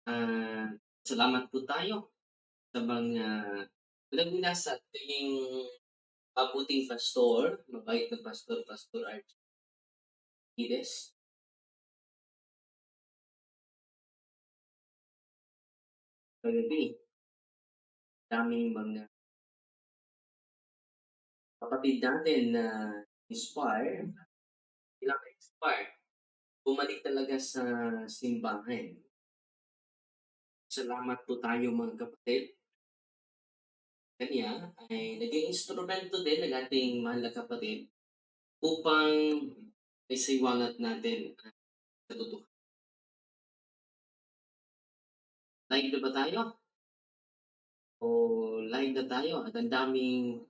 Ah, Salamat po tayo sa mga pinagmula sa ating mabuting pastor, mabait na pastor, Pastor Archimedes. Kagabi, daming mga kapatid natin na inspire, ilang inspire, bumalik talaga sa simbahan. Salamat po tayo mga kapatid. Kanya ay naging instrumento din ng ating mahal na kapatid upang maisiwalat natin ang katotohanan. Live na ba tayo? O live na tayo at ang daming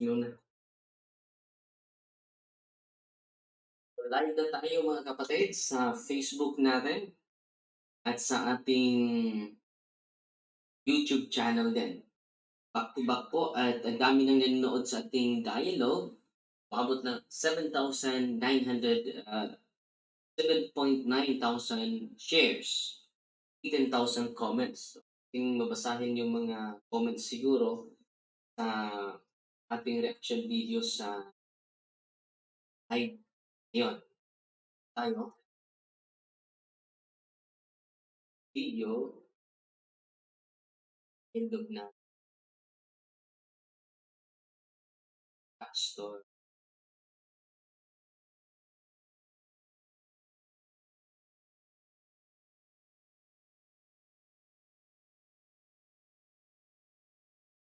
yun na. Live na tayo mga kapatid sa Facebook natin at sa ating YouTube channel din. Back to back po at ang dami nang nanonood sa ating dialogue. Umabot ng 7,900, 7,900 shares, 18,000 comments. Ating mabasahin yung mga comments siguro sa ating reaction video sa live. Yun, tayo, video, indog na pastor.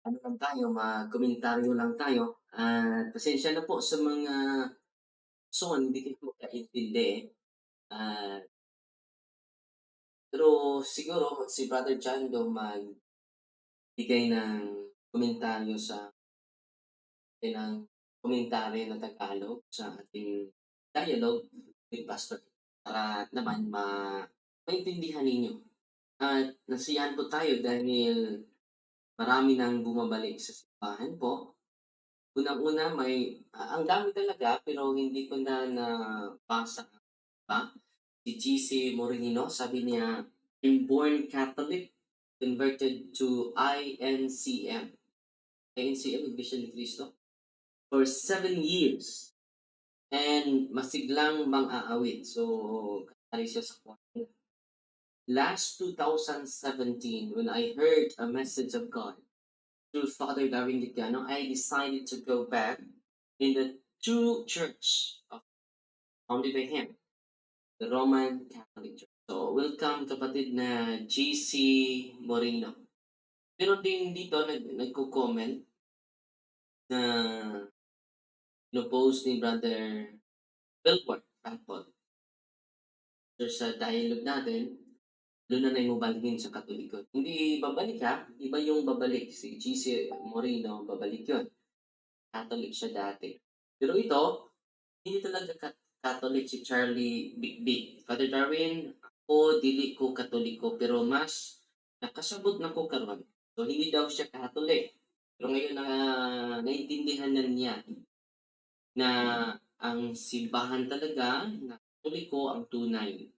Ano lang tayo, mag-komentaryo lang tayo. At pasensya na po sa mga son, hindi ko magkaintindi. Ah, pero siguro si Brother Chando magbigay ng komentaryo sa ng komentaryo na Tagalog sa ating dialogue with Pastor para naman maintindihan ninyo. At nasiyahan po tayo dahil marami nang bumabalik sa simbahan po. Unang-una ang dami talaga pero hindi ko na nabasa pa. Si GC Moreno sabi niya, "I'm born Catholic, converted to INCM." INCM, Iglesia ni Cristo, for 7 years and masiglang mang-aawit. So, kasali siya sa choir. Last 2017, when I heard a message of God through Father Darwin Ligano, I decided to go back in the true church founded by him, the Roman Catholic Church. So, welcome kapatid na GC Moreno. Pero din dito nagko-comment na pino-post ni Brother Wilbert Campbell. So, sa dialogue natin, doon na mo balikin sa Katoliko. Hindi babalik ha, iba yung babalik. Si GC Moreno, babalik yun. Catholic siya dati. Pero ito, hindi talaga Catholic si Charlie Big. Father Darwin, ako dili ko Katoliko pero mas nakasabot na ko karon. So hindi daw siya Catholic. Pero ngayon na naintindihan na niya na ang simbahan talaga na Katoliko ang tunay.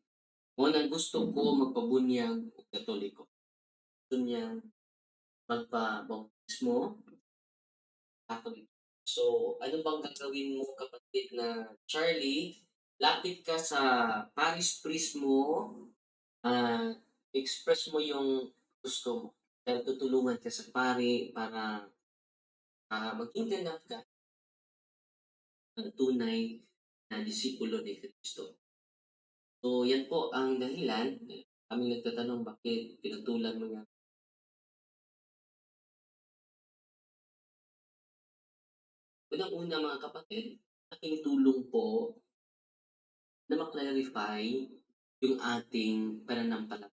O na gusto ko magpabunyag o Katoliko. Gusto niya magpabautismo Catholic. So, ano bang gagawin mo kapatid na Charlie? Lapit ka sa parish priest mo, express mo yung gusto mo. Pero tutulungan ka sa pari para maging ganap ka ng tunay na disipulo ni Kristo. So, yan po ang dahilan. Kami nagtatanong bakit pinatulan mo yan. Unang-una mga kapatid, aking tulong po na ma-clarify yung ating pananampalataya.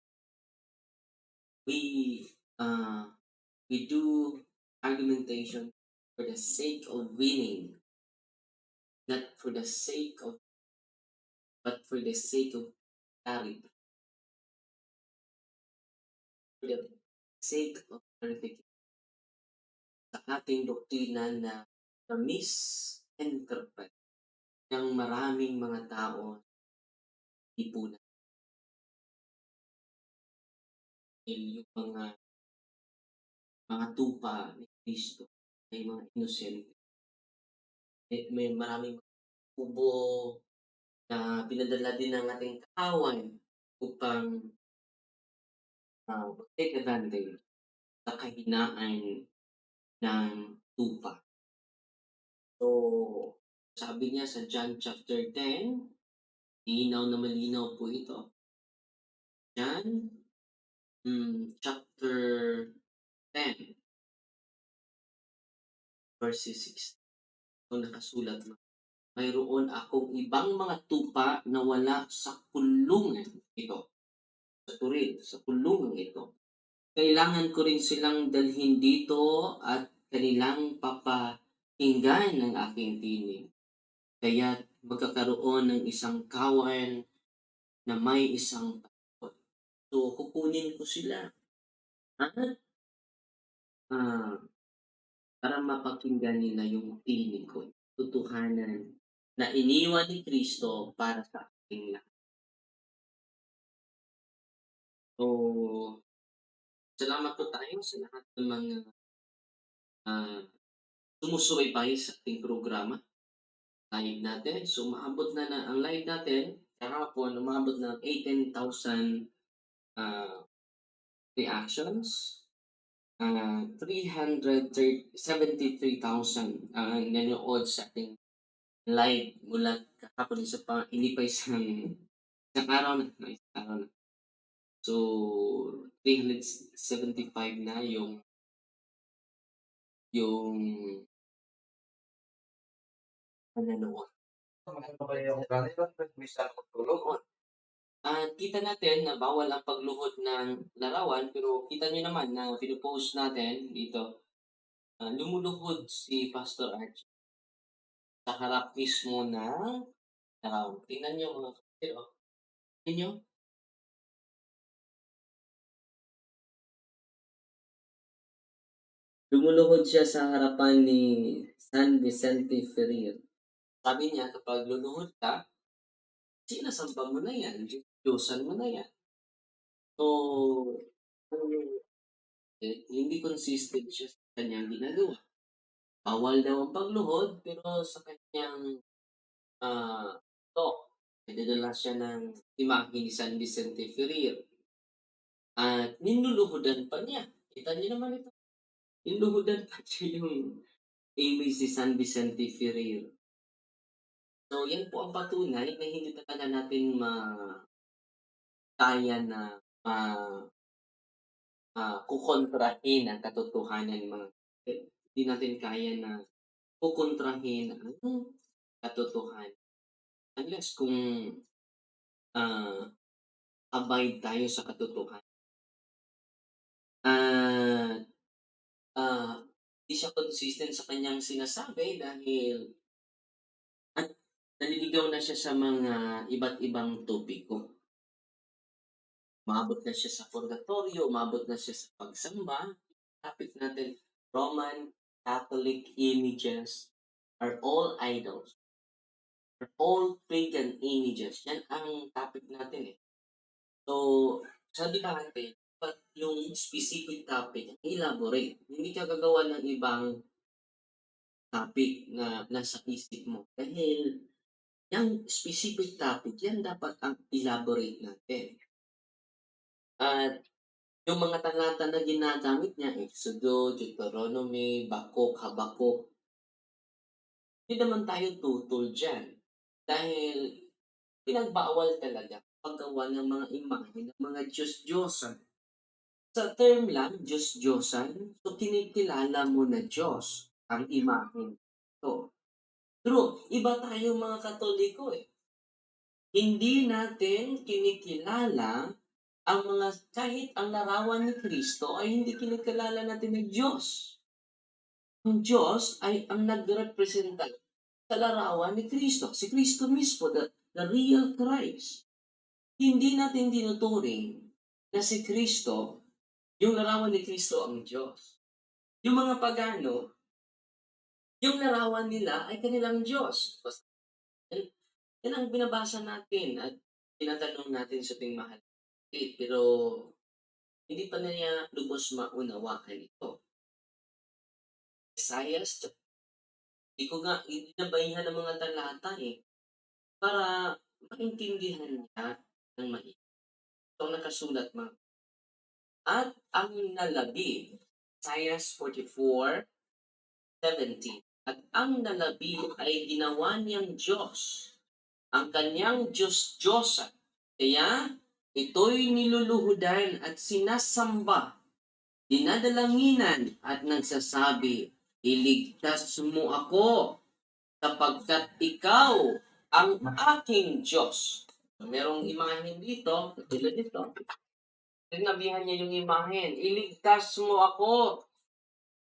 We, uh, we do argumentation for the sake of winning, not for the sake of, but for the sake of clarity, for the sake of clarification sa ating doktrina na na-misinterpret ng maraming mga tao lipunan. yung mga tupa ni Kristo ay mga inosente. May maraming kubo na pinadala din ng ating kaaway upang, mag-take advantage sa kahinaan ng tupa. So, sabi niya sa John chapter 10, linaw na malinaw po ito. John, chapter 10, verses 6. So, nakasulat na, "Mayroon akong ibang mga tupa na wala sa kulungan ito," sa turil, sa kulungang ito. "Kailangan ko rin silang dalhin dito at kanilang papakinggan ang aking tinig. Kaya't magkakaroon ng isang kawan na may isang takot. So, kukunin ko sila at, ah, para mapakinggan nila yung tinig ko, totohanan na iniwan ni Kristo para sa ating lahat." So, salamat po tayo sa lahat ng mga, ah, sumusubaybay sa ating programa, live natin. So, umaabot na ang live natin kahapon umabot ng 18,000 reactions. 373,000 ang nanood sa ating live mula kahapon, hindi pa isang araw na, no, isang araw na. So, 375 na yung nanonood. Oo. At kita natin na bawal ang pagluhod ng larawan, pero kita niyo naman na pino-post natin dito, lumuluhod si Pastor Archie sa harap mismo ng larawan. Tingnan niyo mga kapatid, oh. Tingnan niyo, lumuluhod siya sa harapan ni San Vicente Ferrer. Sabi niya kapag luluhod ka, sinasamba mo na yan, Diyosan mo na yan. So, hindi consistent siya sa kanyang ginagawa. Bawal daw ang pagluhod, pero sa kanyang, talk, nagdadala siya ng imahe ni San Vicente Ferrer at ninuluhudan pa niya. Kita niyo naman ito, ninuluhudan pa niya yung image ni San Vicente Ferrer. So, yan po ang patunay na hindi talaga natin kaya na ma kokontrahin ang katotohanan ng mga hindi natin kaya na kokontrahin ang katotohanan unless kung, ah, abide tayo sa katotohanan. At, ah, di siya consistent sa kanyang sinasabi dahil at naliligaw na siya sa mga iba't ibang topiko. Umabot na siya sa purgatorio, umabot na siya sa pagsamba. Topic natin, Roman Catholic images are all idols, are all pagan images. Yan ang topic natin, eh. So, sa debate, dapat yung specific topic, elaborate. Hindi ka gagawa ng ibang topic na nasa isip mo. Dahil yung specific topic, yan dapat ang elaborate natin. At yung mga talata na ginagamit niya, Exodo, Deuteronomy, Bakok, Habakuk, hindi naman tayo tutol dyan. Dahil pinagbawal talaga paggawa ng mga imahe ng mga Diyos-Diyosan. Sa term lang, Diyos-Diyosan, so kinikilala mo na Diyos ang imahe. So, true, iba tayo mga Katoliko, eh. Hindi natin kinikilala ang mga kahit ang larawan ni Kristo ay hindi kinikilala natin ng Diyos. Ang Diyos ay ang nagrepresenta sa larawan ni Kristo. Si Kristo mismo, the real Christ. Hindi natin tinuturing na si Kristo, yung larawan ni Kristo ang Diyos. Yung mga pagano, yung larawan nila ay kanilang Diyos. Yan, yan ang binabasa natin at tinatanong natin sa ating mahal. Pero hindi pa niya lubos maunawaan ito. Isaiah, di ko nga ginabayhan ng mga talata, para maintindihan niya ng maigi. Ito ang nakasulat at ang nalabi, Isaiah 44:17. At ang nalabi ay ginawa niyang Diyos, ang kanyang Diyos-Diyosan. Kaya ito'y niluluhudan at sinasamba, dinadalanginan at nagsasabi, iligtas mo ako sapagkat ikaw ang aking Diyos. Merong imahen dito, katulad nito. Sinabihan niya yung imahen, iligtas mo ako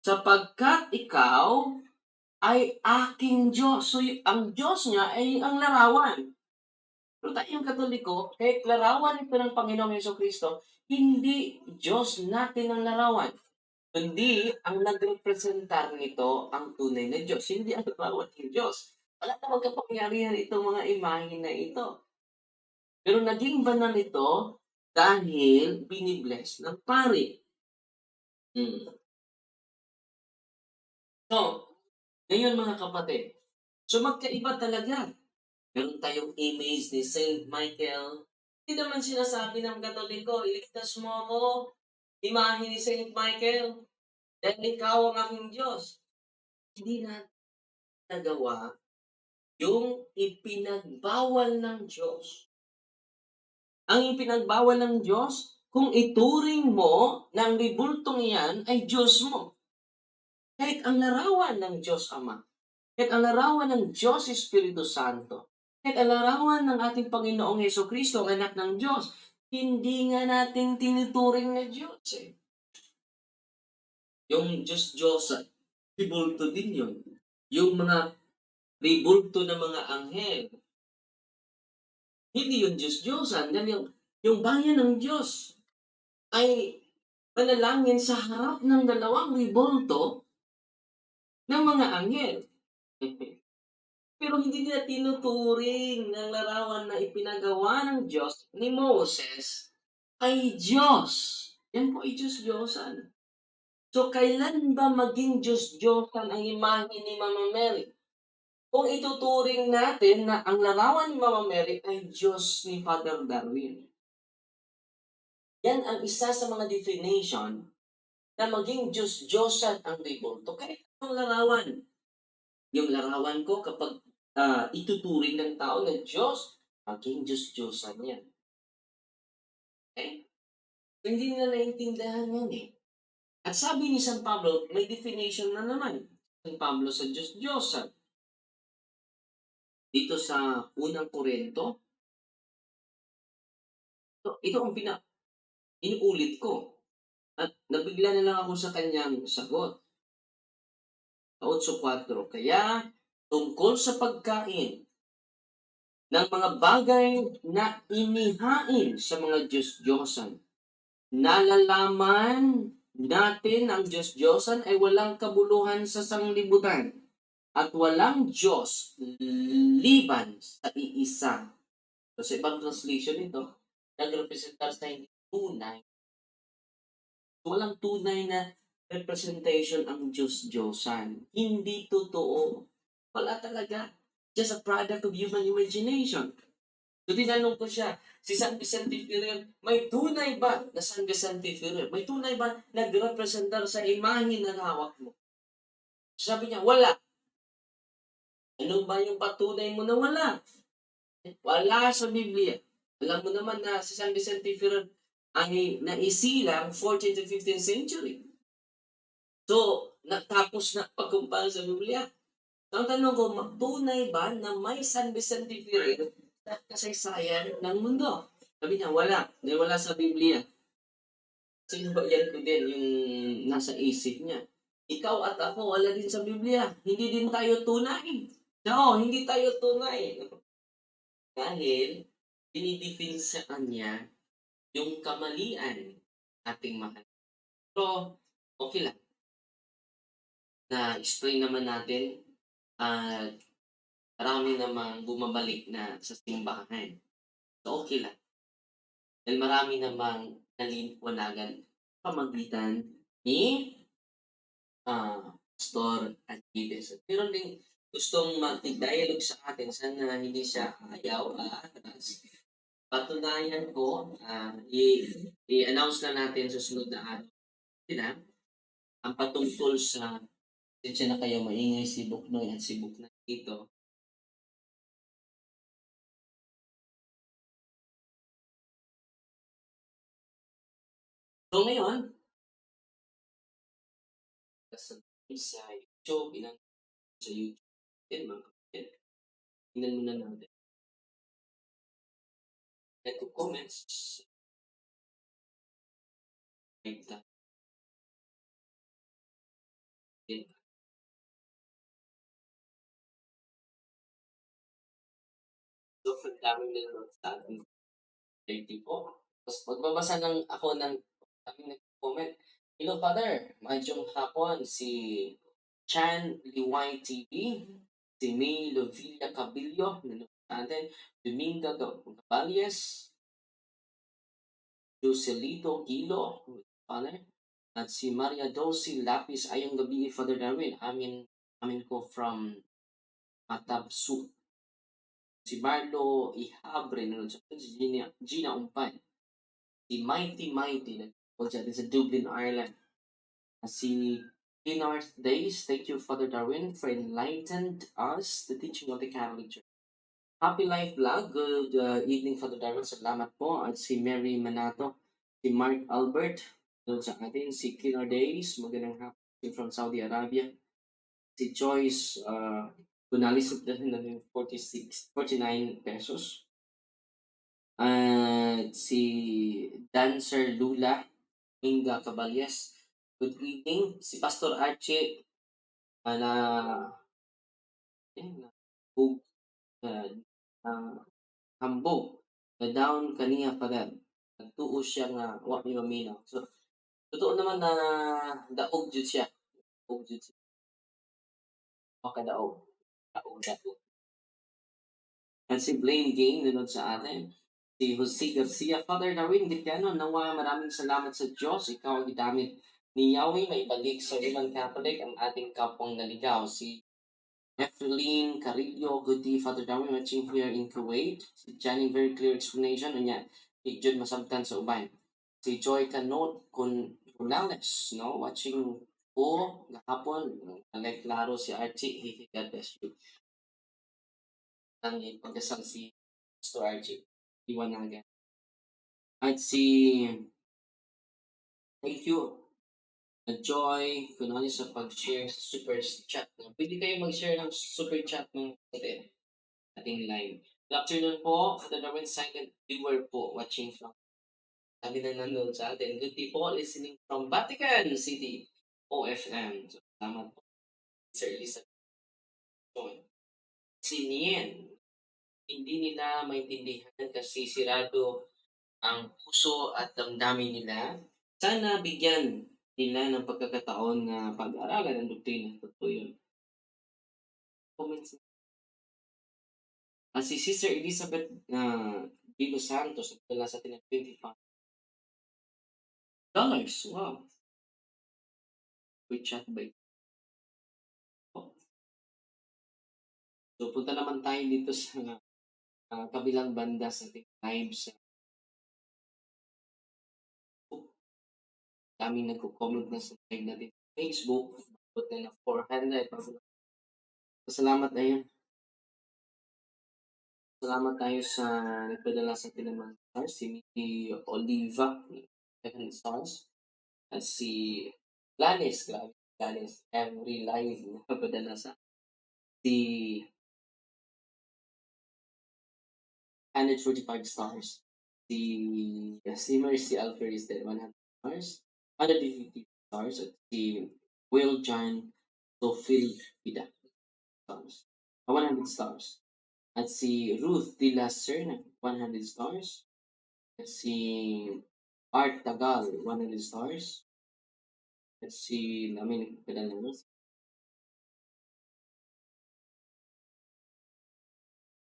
sapagkat ikaw ay aking Diyos. So, ang Diyos niya ay ang larawan. Pero tayong Katoliko, kahit larawan ito ng Panginoong Hesukristo, hindi Diyos natin ang larawan. Kundi, ang nagrepresentar nito ang tunay na Diyos. Hindi ang larawan ng Diyos. Wala namang kapangyarihan itong mga imahe na ito. Pero naging banal ito dahil binibless ng pari. So, ngayon mga kapatid, so magkaiba talaga. Meron tayong image ni Saint Michael. Hindi naman sinasabi ng Katoliko, iligtas mo ako, imahe ni Saint Michael, dahil ikaw ang aking Diyos. Hindi natin nagawa yung ipinagbawal ng Diyos. Ang ipinagbawal ng Diyos, kung ituring mo na ang ribultong iyan ay Diyos mo. Kahit ang larawan ng Diyos Ama, kahit ang larawan ng Diyos Espiritu Santo, kahit ang larawan ng ating Panginoong Hesukristo, ang anak ng Diyos, hindi nga natin tinuturing na Diyos Yung Diyos-Diyosan, ribulto din yun. Yung mga ribulto ng mga anghel, hindi yung Diyos-Diyosan. Dahil yung bayan ng Diyos ay panalangin sa harap ng dalawang ribulto ng mga anghel. Pero hindi nila tinuturing ng larawan na ipinagawa ng Diyos ni Moses ay Diyos. Yan po ay Diyos-Diyosan. So, kailan ba maging Diyos-Diyosan ang imahe ni Mama Mary? Kung ituturing natin na ang larawan ni Mama Mary ay Diyos ni Father Darwin. Yan ang isa sa mga definition na maging Diyos-Diyosan ang ribulto. Kahit ang larawan. Yung larawan ko kapag ituturing ng tao na Diyos, maging Diyos-Diyosan yan. Okay? Hindi nila naintindihan yan At sabi ni San Pablo, may definition na naman. San Pablo sa Diyos-Diyosan. Dito sa unang Korinto, ito ang inuulit ko. At nabigla na lang ako sa kanyang sagot. 8:4. Kaya, tungkol sa pagkain ng mga bagay na inihain sa mga Diyos-Diyosan, nalalaman natin ang Diyos-Diyosan ay walang kabuluhan sa sanglibutan at walang Diyos liban sa iisa. So, sa ibang translation ito, nagrepresentar sa hindi tunay. Walang tunay na representation ang Diyos-Diyosan. Hindi totoo. Wala talaga. Just a product of human imagination. So, tinanong ko siya, si San Vicente Ferrer, may tunay ba na San Vicente Ferrer? May tunay ba nagrepresentar sa imahe na hawak mo? Sabi niya, wala. Ano ba yung patunay mo na wala? Wala sa Biblia. Alam mo naman na si San Vicente Ferrer ay naisilang 14th to 15th century. So, natapos na pagkumpara sa Biblia. Ang tanong ko, tunay ba na may San Vicente Ferrer sa kasaysayan ng mundo? Sabi niya, wala. Dahil wala sa Biblia. Sinubayan ko din yung nasa isip niya. Ikaw at ako, wala din sa Biblia. Hindi din tayo tunay. No, hindi tayo tunay. Dahil, dinidefine sa kanya yung kamalian ating mahal. Pero, okay lang. Na-explain naman natin at marami namang bumabalik na sa simbahan. So, okay lang. Dahil marami namang naliwanagan pamagitan ni Pastor Angeles. At meron ding gustong makipag-dialogue sa atin, sana hindi siya ayaw, atras. Patunayan ko, i-announce na natin sa susunod na araw sila ang patungkol sa pasensya na kayo maingay si Buknoy at si Buknoy dito. So ngayon, sa YouTube, sa YouTube din mga kapatid, tingnan muna natin. Nagko-comments, like that din. So, ang daming nanonood sa ating 30 po. Tapos magbabasa ako ng daming nagko-comment. Hello, Father. Maayong hapon. Si Chan Liway TV, si May Lovilla Cabillo, nanonood natin. Dominga Caballes, Joselito Gilo, Father. At si Maria Dulce Lapis, ayong gabi, Father Darwin. Amin ko from Matabsu. Si Marlo Ihabre, nanonood sa atin. Si Gina Umpay. Si Mighty Mighty, nag-call sa atin sa Dublin, Ireland. Si North Days, thank you, Father Darwin, for enlightened us the teaching of the Catholic Church. Happy Life Vlog, good evening, Father Darwin, salamat po. At si Mary Manato, si Mark Albert, doon sa atin, si Kinar Days, magandang hapon from Saudi Arabia. Si Joyce Gunales, ng 49 pesos. At si Dancer Lula Inga Caballes. Good evening. Si Pastor Archie na na bug ah, hambog na down kaniya padad. Nagtuo siya nga wa mi maminaw. So totoo naman na daog jud siya. Daog jud siya. Makadaog. Daog. At si Blaine Game nanood sa atin. Si Jose Garcia, Father Darwin Gitiano, nawa maraming salamat sa Diyos. Ikaw ang gidamit ni Yahweh na ibalik sa Roman Catholic ang ating kapwang naligaw. Si Efreline Carillo, good day, Father Darwin, watching here in Kuwait. Si Johnny, very clear explanation. Unya, Jud masabtan sa uban. Si Joy Canot Conales, no, watching po gahapon. Like klaro si Archie, God bless you. Ang pagkasal si Pastor Archie, Iwanaga. At si, thank you, Joy, kunwari sa pag-share sa super chat. No? Pwede kayo mag-share ng super chat ng ating live. Good afternoon po, Father Darwin, silent viewer po, watching from sabi na nanonood sa atin. Good day po, listening from Vatican City, OFM. So, salamat po, Sir Elizabeth. Si Nien, hindi nila maintindihan kasi sirado ang puso at damdamin nila. Sana bigyan nila ng pagkakataon na pag-aralan ang doktrina. Totoo yun. Comments. Si Sister Elizabeth Vivo Santos, nagdala sa atin ng $25. Wow. We chat by. Oh. So, punta naman tayo dito sa kabilang banda sa ating live sa Facebook. Daming nagko-comment na sa live natin sa Facebook. Put na na 400. Salamat na yun. Salamat tayo sa nagpadala sa atin ng mga stars. Si Mickey Oliva, 7 stars. At si Glanis, grabe. Glanis, every live na nagpadala sa si 145 stars. Si Mercy Alferez din, 100 stars. 150 stars. At si Will John Sofil Vida stars. 100 stars. At si Ruth De La Serna, 100 stars. At si Art Tagal, 100 stars. At si namin nagpadala ng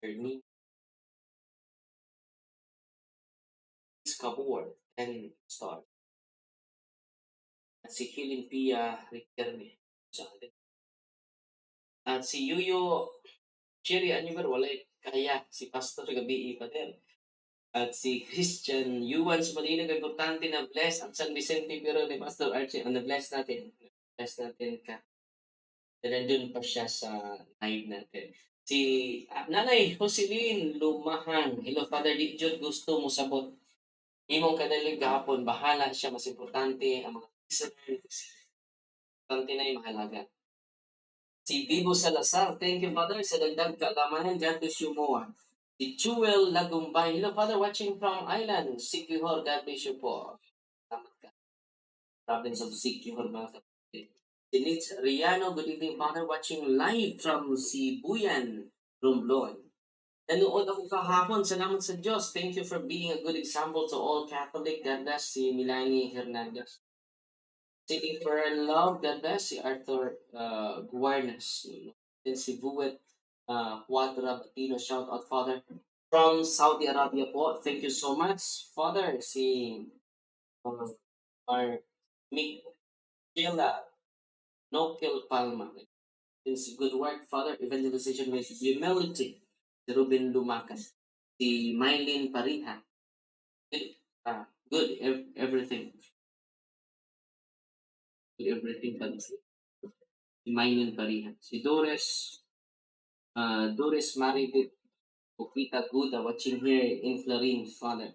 Ernie Kabor, and Star at si Helen Pia Riquelme sa atin. At si Yuyo Cherry Aniver walay kaya si Pastor gabi pa din. At si Christian Yuan Sumalina importante na bless ang San Vicente pero ni Pastor Archie ang na-bless natin. Bless natin ka. Na nandun pa siya sa live natin. Si Nanay Jocelyn Lumahan. Hello Father Di Jud gusto mo sabot. Imong kadalig gahapon bahala siya mas importante ang mga listeners. Importante na yung mahalaga. Si Vivo Salazar, thank you Father sa dagdag kaalaman. God bless you more. Si Jewel Lagumbay, hello Father watching from Island, Siquijor, God bless you po. Salamat ka. Province of Siquijor mga kapatid. Si Nitz Riano, good evening Father watching live from Sibuyan, Romblon. Nanood ako kahapon, salamat sa Diyos. Thank you for being a good example to all Catholic. God bless si Milani Hernandez. Seeking for love, God bless si Arthur Guarnes. Then si Buwet Quadra Batino, shout out Father. From Saudi Arabia po, thank you so much. Father, si uh, our Michaela Nokel Palma. Then si Good Work, Father, Evangelization with Humility. Si Ruben Lumakas. Si Mylene Pariha. Good, everything. Good everything, but si Mylene Pariha. Si Doris Maridit Pupita Guda watching here in Florin, Father.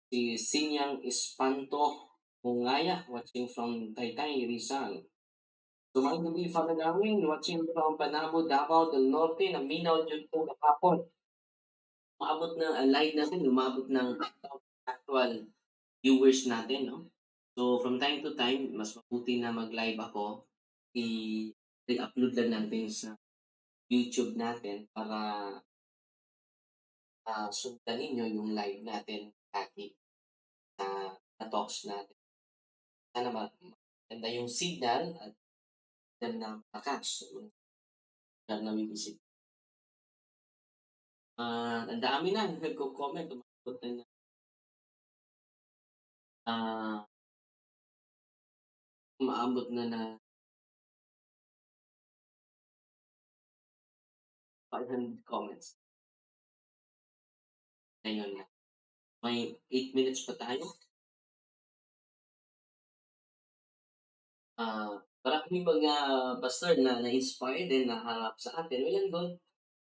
Si Sinyang Espanto Mungaya watching from Taytay, Rizal. Tumayo gabi, Father Darwin, watching from Panabo, Davao del Norte, naminaw dyan po kahapon. Umabot ng live natin, umabot ng actual viewers natin, no? So, from time to time, mas mabuti na mag-live ako. I-upload lang natin sa YouTube natin para sundan ninyo yung live natin lagi sa talks natin. Sana maganda yung signal at maganda ng lakas na nabibisit. Ang dami na nagko-comment, umabot na umaabot na 500 comments. Ngayon na. May 8 minutes pa tayo. Maraming mga pastor na na-inspire din na harap sa atin. Well, doon,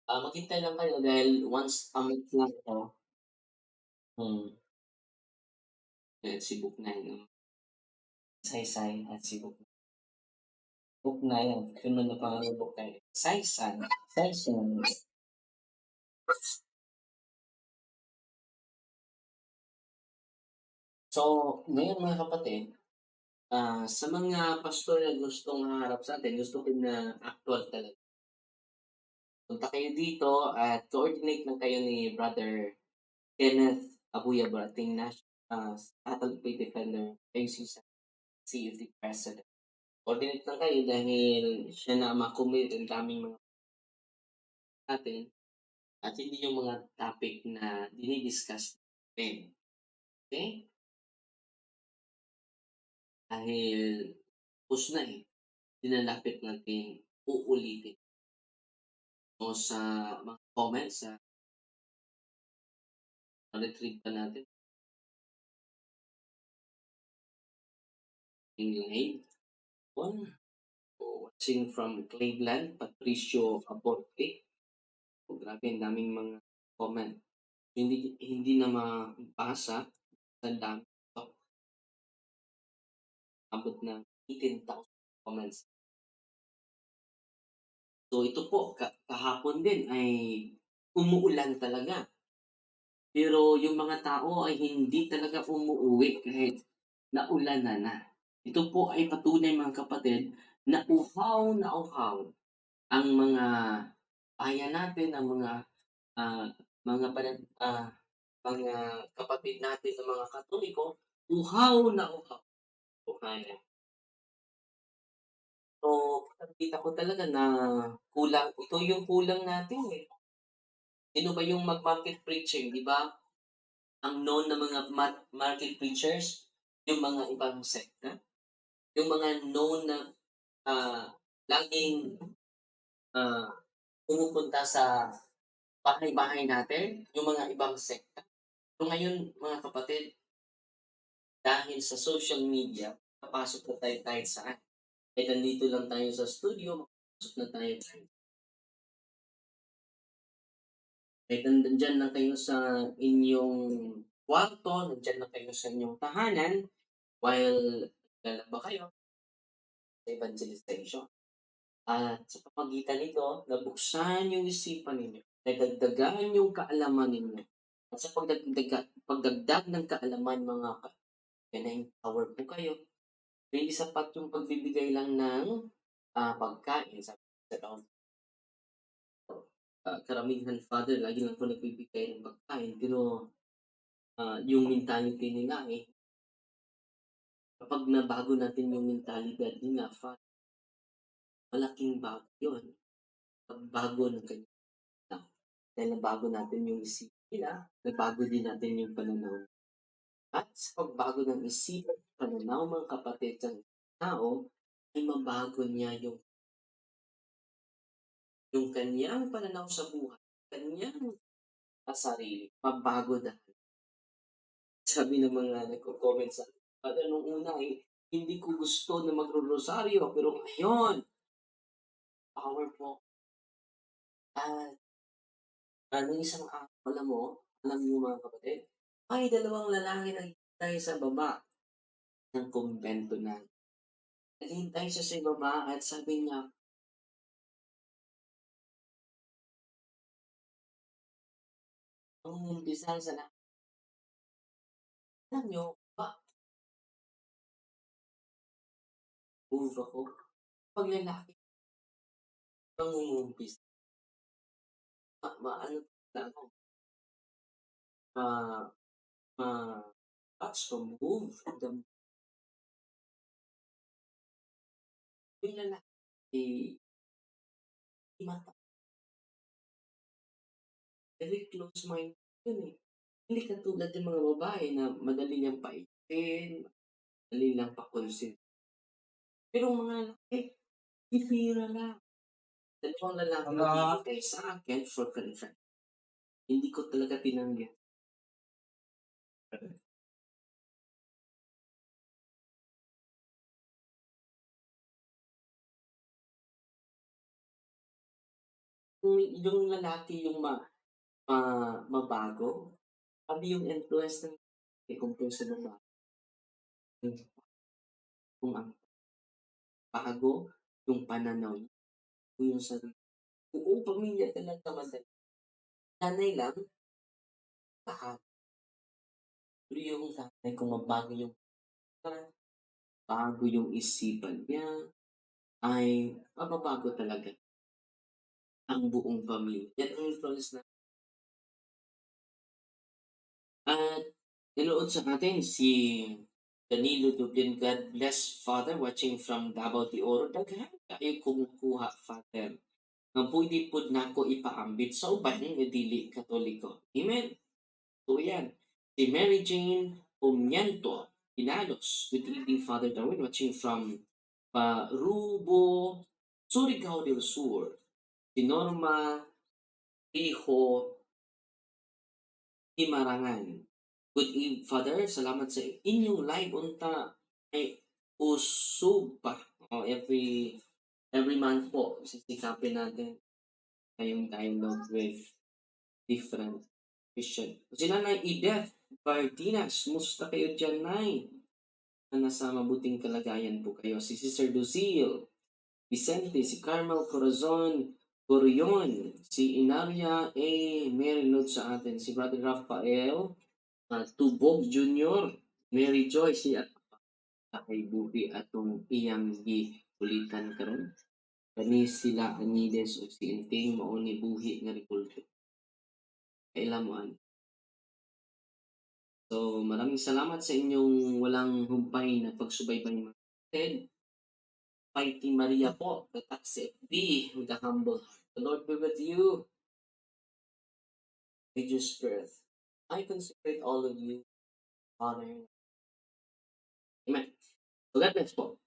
maghintay lang kayo dahil once a month lang ito. At si Book 9. Saysay at si Book 9. Book 9. Sunod na pangalan Book 9. Saysay. Saysay. So, ngayon mga kapatid, sa mga pastor na gustong haharap sa atin, gusto ko na actual talaga. Punta kayo dito at coordinate lang kayo ni Brother Kenneth Abuyab, ating Catholic Faith Defender, ACC CFD President. Coordinate lang kayo dahil siya na makomit ang daming mga natin at hindi yung mga topic na dinidiscuss natin. Okay? Dahil push na dinalapit natin uulitin. O sa mga comments sa retrieve pa natin. In live. Watching from Cleveland, Patricio Aborte. Grabe, ang daming mga comment. Hindi na mabasa. Ang dami. Abot ng 18,000 comments. So ito po, kahapon din ay umuulan talaga. Pero yung mga tao ay hindi talaga umuuwi kahit naulan na. Ito po ay patunay mga kapatid na uhaw ang mga bayan natin, ang mga mga kapatid natin na mga Katoliko, uhaw na uhaw. Kaya. So, nakita ko talaga na kulang. Ito yung kulang natin. Sino ba yung mag-market preaching, di ba? ang known na mga market preachers, yung mga ibang sekta, yung mga known na, ah, laging, ah, pumupunta sa bahay-bahay natin, yung mga ibang sekta. So ngayon mga kapatid, dahil sa social media, papasok na tayo kahit saan. Kahit nandito lang tayo sa studio, makapasok na tayo kahit nandiyan lang kayo sa inyong kwarto, nandiyan lang kayo sa inyong tahanan, while naglalaba kayo sa evangelization. At sa pamamagitan nito, nabuksan yung isipan ninyo, nadagdagan yung kaalaman ninyo. At sa pagdagdag ng kaalaman mga na-empower po kayo, hindi sapat yung pagbibigay lang ng pagkain sa down. Karamihan father, lagi lang po nagbibigay ng pagkain, pero yung mentality nila kapag nabago natin yung mentalidad nila, malaking bago yun. Pagbago ng kanya. Dahil nabago natin yung isipan nila, nabago din natin yung pananaw. At sa pagbago ng isipan, pananaw mga kapatid ng tao, ay mabago niya yung kanyang pananaw sa buhay, kanyang sarili, mabago dahil. Sabi ng mga nagko-comment sa nung una hindi ko gusto na magro-rosaryo, pero ngayon, powerful. At nung isang araw, alam niyo mga kapatid, may dalawang lalaki naghihintay sa baba ng kumbento namin. Naghihintay siya sa baba at sabi niya, ang umpisal sa lahat, alam niyo, move ako. Pag lalaki ang umuumpisa, maano na ako, ma, ma, touch to move the yung lalaki, mata, very close mind yun eh. Hindi katulad ng mga babae na madali niyang paitin, madali lang pakonsin. Pero mga lalaki, bihira lang. Dalawang lalaki naghihintay sa akin for confession. Hindi ko talaga tinanggi. Yung lalaki yung mabago, sabi yung influence ng compare sa babae, kung ang bago, yung pananaw niya, yung sarili. Buong pamilya talaga madali. Nanay lang, lahat. Pero yung nanay kung mabago yung bago yung isipan niya, ay mababago talaga ang buong pamilya. Yan ang influence na. At nanood sa atin si Danilo Dublin, God bless Father, watching from Davao de Oro. Daghan kayo kumukuha, Father. Nga pwede po nako ipaambit sa uban nga dili Katoliko. Amen. So yan. Si Mary Jane Omianto, Pinalos, with evening Father Darwin, watching from Parubo, Surigao del Sur. Si Norma Iho Himarangan. Good evening, Father. Salamat sa inyong live unta ay usog pa. Every month po, sisikapin natin kayong dialogue with different Christian. Si Nanay Edith Bardinas, musta kayo dyan, Nay? Na nasa mabuting kalagayan po kayo. Si Sister Lucille Vicente, si Carmel Corazon Corion, si Inaria A. Merilod sa atin, si Brother Rafael Tubog Jr., Mary Joyce, si at kay Buhi atong iyang giulitan karon. Kani sila Anides o si Inting mao ni buhi nga rikulto. Kailamuan. So, maraming salamat sa inyong walang humpay na pagsubaybay mga kapatid. Fighting Maria po, the taxi FB, with the humble heart. The Lord be with you. With your spirit. I consecrate all of you, Father. Amen. So God bless po.